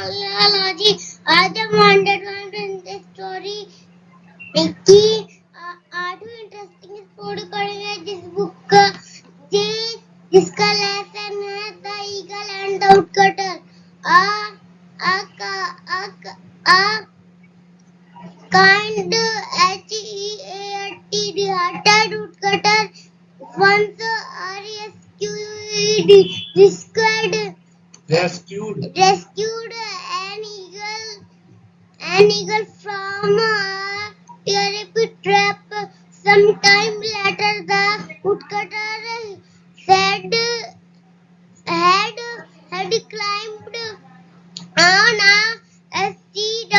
जी आज हम 101 स्टोरी की 8वीं इंटरेस्टिंग स्टोरी पढ़ेंगे जिसका लेसन है the eagle and the woodcutter. A kind hearted woodcutter once rescued an eagle from a terrible trap. Some time later, the woodcutter said had climbed on a steep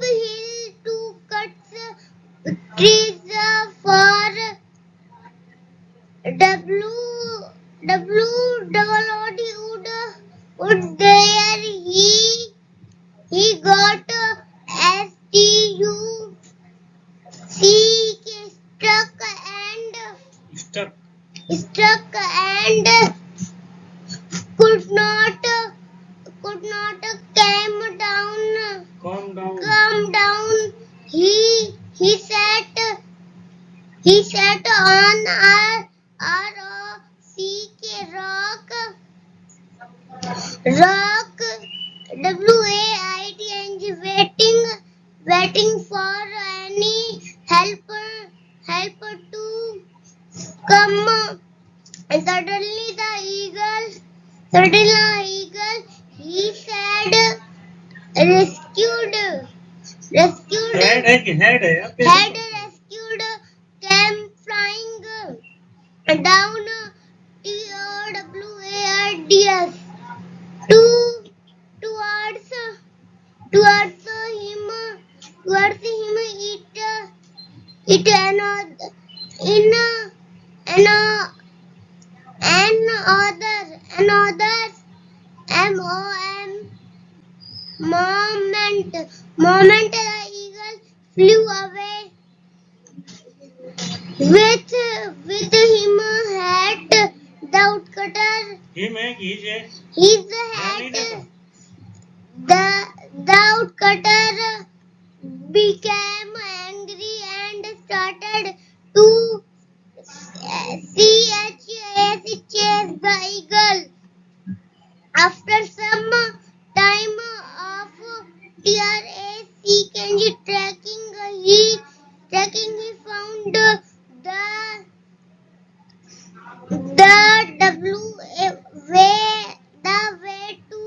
hill to cut trees for would there he got stuck and could not calm down. He sat on a rock waiting for any helper to come. Suddenly the eagle he said rescued came flying down TOWARDS towards him. It another moment the eagle flew away. With him had the woodcutter. His hat. The woodcutter became angry and started to chase the eagle. After some time of tracking, he found the way to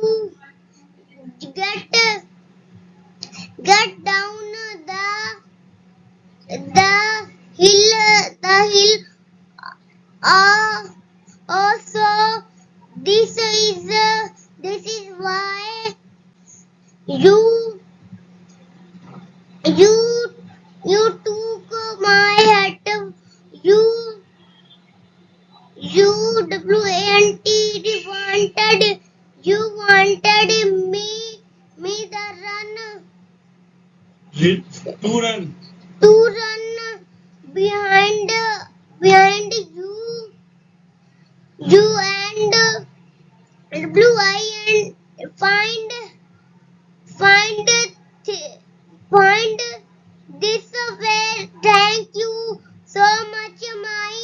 get down the hill. Also, this is why you took my hat. You wanted me to run behind you and blue eye and find this way. Thank you so much, my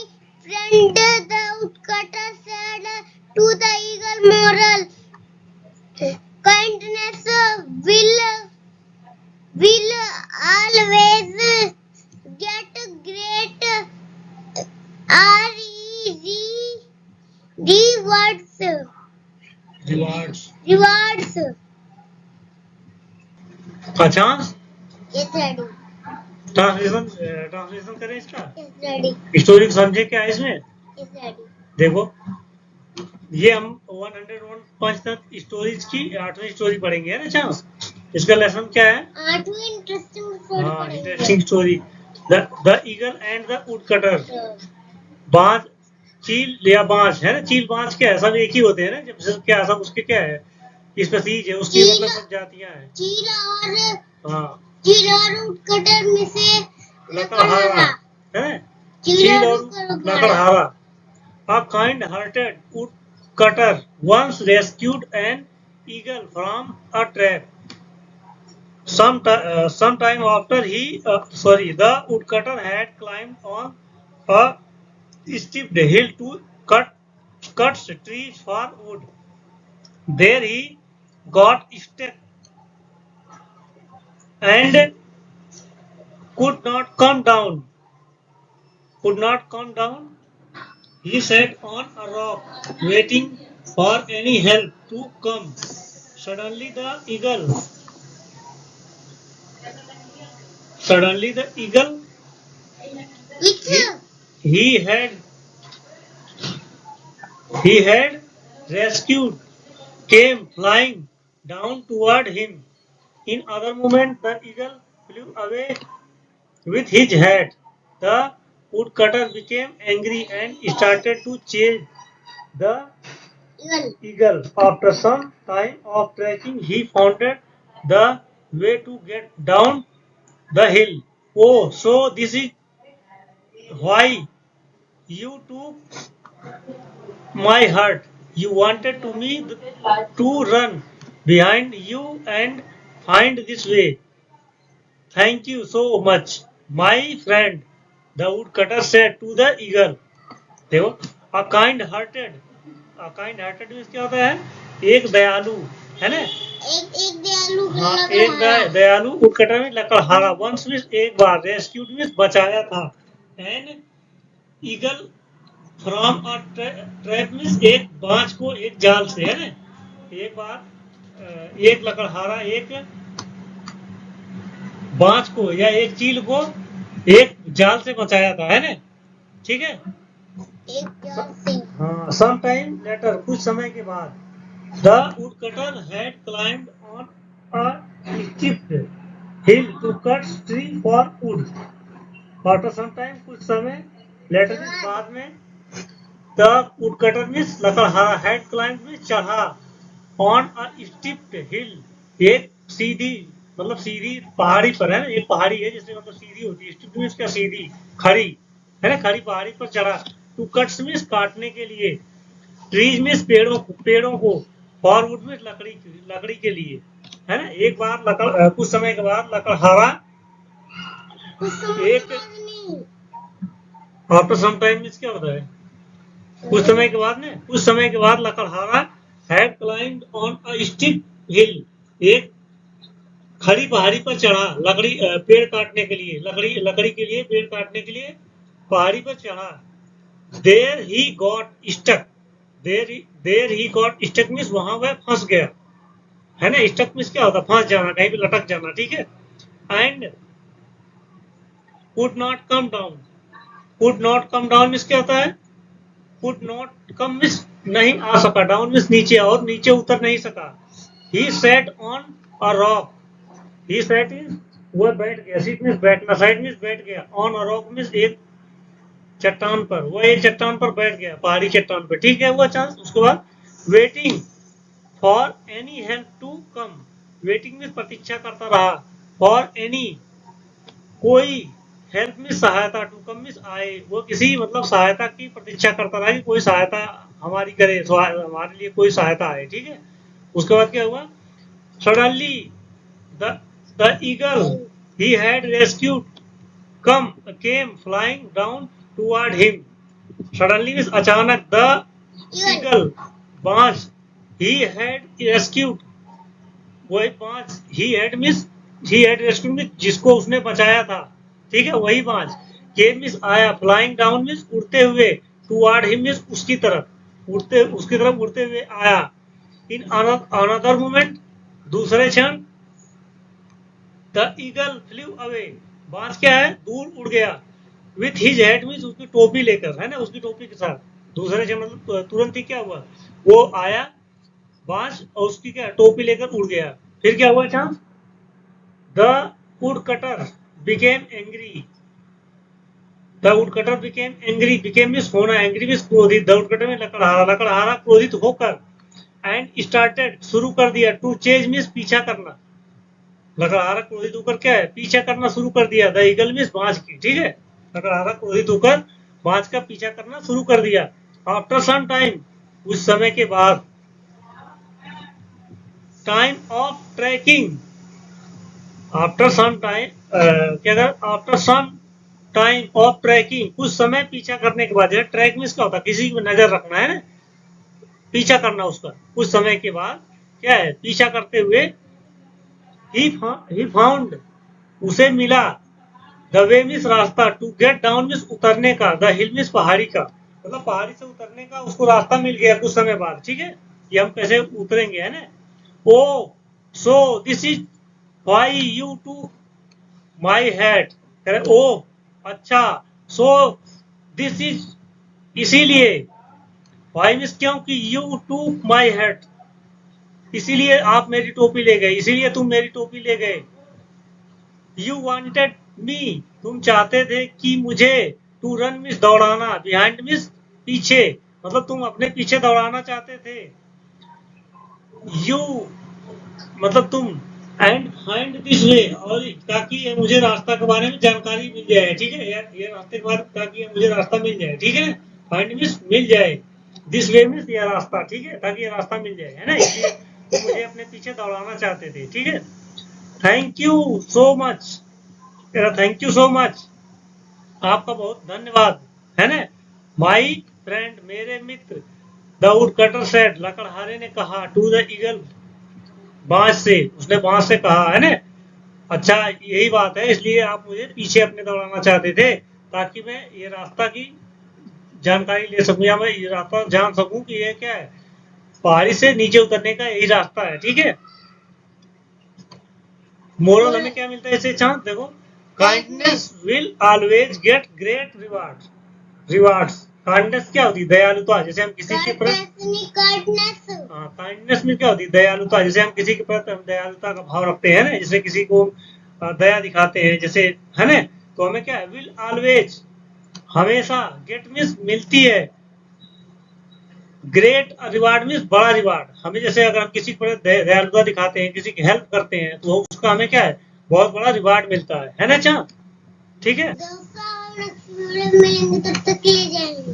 friend. The woodcutter said to the eagle. Moral: kindness will always get great rewards. अच्छा Yes, ready. Translation करें इसका। Yes, ready. Story समझे क्या है इसमें? Yes, ready. देखो ये हम 101 तक स्टोरीज की 8वीं स्टोरी पढ़ेंगे है ना चांस। इसका लेसन क्या है? 8वीं इंटरेस्टिंग स्टोरी पढ़ेंगे। Interesting story the eagle and the woodcutter. बाज चील या बाज है ना। चील बाज क्या है? सब एक ही होते हैं ना। जब क्या सब उसके क्या है स्पीशीज है उसकी मतलब सब जातियां हैं। चील और वुडकटर में से लकड़हारा है। चील और लकड़हारा। A kind hearted woodcutter once rescued an eagle from a trap. Some time after the woodcutter had climbed on a steep hill to cut trees for wood. There he got stuck and could not come down. Could not come down. He sat on a rock, waiting for any help to come. Suddenly the eagle, suddenly the eagle, Which he had he had rescued, came flying down toward him. In other moment, the eagle flew away with his hat. The woodcutter became angry and started to chase the eagle. After some time of trekking, he found the way to get down the hill. Oh, so this is why you took my heart. You wanted to me to run behind you and find this way. Thank you so much, my friend, the woodcutter said to the eagle. देखो, a kind hearted, a kind hearted means क्या होता है? एक दयालु, है ना? एक दयालु हाँ, एक दयालु woodcutter में लकड़हारा once मीन्स एक बार, rescued मीन्स बचाया था, and eagle from a trap means एक बांझ को एक जाल से, है ना? एक बार एक लकड़हारा एक बांझ को या एक चील को एक जाल से बचाया था, है ना? ठीक है? हाँ, सम टाइम लेटर, कुछ समय के बाद, the woodcutter had climbed on a steep hill to cut tree for wood. After some time, कुछ समय, लेटर मीन्स बाद में, द वुडकटर मीन्स लकड़हारा, हैड क्लाइंब्ड मीन्स चढ़ा, ऑन अ स्टीप हिल एक सीधी, मतलब सीधी पहाड़ी पर, है ना? एक पहाड़ी है जिसमें मतलब सीधी होती है, स्टीप मीन्स क्या? सीधी, खड़ी, है ना? खड़ी पहाड़ी पर चढ़ा. टू कट्स मीन्स काटने के लिए, ट्रीज मीन्स पेड़ों को, फॉरवुड मीन्स लकड़ी के लिए, है ना? एक बार कुछ समय के बाद लकड़हारा एक, आफ्टर सम टाइम मीन्स क्या होता है? कुछ समय के बाद ने, कुछ समय के बाद लकड़हारा had climbed on a steep hill एक खड़ी पहाड़ी पर चढ़ा, पेड़ काटने के लिए, लकड़ी के लिए, पेड़ काटने के लिए पहाड़ी पर चढ़ा. There he got stuck, there he got stuck means वहां वह फंस गया, है ना? स्टक मीन्स क्या होता है? फंस जाना, कहीं पे लटक जाना, ठीक है? And could not come down, could not come down means क्या होता है? कुड नॉट कम मीन्स नहीं आ सका, डाउन मीन्स नीचे, और नीचे उतर नहीं सका. He sat on a rock, he sat means वह बैठ गया, सीट मीन्स बैठना, साइड मीन्स बैठ गया, ऑन अ रॉक मीन्स एक चट्टान पर, वो एक चट्टान पर बैठ गया, पहाड़ी चट्टान पर, ठीक है? वो चांस. उसके बाद waiting for any help to come, waiting में प्रतीक्षा करता रहा, फॉर एनी कोई, हेल्प में सहायता, टू कम में आए, वो किसी मतलब सहायता की प्रतीक्षा करता रहा कि कोई सहायता हमारी करे, हमारे लिए कोई सहायता आए, ठीक है? उसके बाद क्या हुआ? Suddenly the eagle he had rescued came flying down toward him. Suddenly means अचानक, the eagle, बाज, he had rescued, वही बाज, he had rescued means जिसको उसने बचाया था, ठीक है? वही बाज. came means आया, flying down means उड़ते हुए, toward him means उसकी तरफ, उसकी तरफ उड़ते हुए आया. in another moment, दूसरे क्षण, द ईगल फ्लू अवे, बाज क्या है? दूर उड़ गया. विथ हिज हेड मीन्स उसकी टोपी लेकर, है ना? उसकी टोपी के साथ, दूसरे से मतलब तुरंत ही क्या हुआ? वो आया बाज और उसकी क्या टोपी लेकर उड़ गया. फिर क्या हुआ chance? The wood cutter became angry, the wood cutter became angry, became means होना, एंग्री मीन्स क्रोधित, द वुड कटर में लकड़हारा क्रोधित होकर, एंड स्टार्टेड शुरू कर दिया, टू चेज मीन्स पीछा करना, लकड़हारा क्रोधित होकर क्या है? पीछा करना शुरू कर दिया. द ईगल मीन्स बाज की, ठीक है? लकड़हारा क्रोधित होकर बाज का पीछा करना शुरू कर दिया. आफ्टर सम टाइम, कुछ समय के बाद, time of tracking, after some time, क्या कर after some time of tracking, कुछ समय पीछा करने के बाद, ट्रैक में क्या होता है, किसी की नजर रखना है ना, पीछा करना उसका, कुछ समय के बाद क्या है, पीछा करते हुए, ही फाउंड, उसे मिला, द वे मीन्स रास्ता, टू गेट डाउन मीन्स उतरने का, द हिल मीन्स पहाड़ी का, मतलब पहाड़ी से उतरने का उसको रास्ता मिल गया कुछ समय बाद, ठीक है, कि हम कैसे उतरेंगे, है ना। Oh so this is why you to my head, oh अच्छा, सो दिस इज, इसीलिए, वाई मीन्स क्योंकि, यू टू माई हेड, इसीलिए आप मेरी टोपी ले गए, इसीलिए तुम मेरी टोपी ले गए, यू वॉन्टेड मी, तुम चाहते थे कि मुझे, टू रन मीन्स दौड़ाना, बिहाइंड मीन्स पीछे, मतलब तुम अपने पीछे दौड़ाना चाहते थे, यू मतलब तुम, एंड फाइंड दिस वे, और ताकि मुझे रास्ता के बारे में जानकारी मिल जाए, ठीक है, ये रास्ते के बारे में, ताकि मुझे रास्ता मिल जाए, ठीक है, फाइंड मीन्स मिल जाए, दिस वे मीन्स ये रास्ता, ठीक है, ताकि ये रास्ता मिल जाए, है ना, इसलिए तुम मुझे अपने पीछे दौड़ाना चाहते थे, ठीक है। Thank you so much, thank you so much, आपका बहुत धन्यवाद, है ना, माई फ्रेंड, मेरे मित्र, द वुड कटर सेड, लकड़हारे ने कहा, टू द ईगल, बांस से, उसने बांस से कहा, है ना, अच्छा यही बात है, इसलिए आप मुझे पीछे अपने दौड़ाना चाहते थे, ताकि मैं ये रास्ता की जानकारी ले सकूं, या मैं ये रास्ता जान सकूं कि ये क्या है, पहाड़ी से नीचे उतरने का यही रास्ता है, ठीक है। मोरल हमें क्या मिलता है इससे, चांद देखो, kindness will always get great rewards, kindness क्या होती है, दयालुता, जैसे हम किसी के प्रति, काइंडनेस में क्या होती है, दयालुता, जैसे हम किसी के प्रति दयालुता का भाव रखते हैं ना, जैसे किसी को दया दिखाते हैं, जैसे, है ना, तो हमें क्या है, विल ऑलवेज, हमेशा, गेट मीन्स मिलती है, ग्रेट रिवार्ड मीन्स बड़ा रिवार्ड, हमें जैसे अगर हम किसी पर दयालुता दिखाते हैं, किसी की हेल्प करते हैं, तो उसका हमें क्या है, बहुत बड़ा रिवार्ड मिलता है ना चांद, ठीक है। मिलेंगे तब तक ले जाएंगे।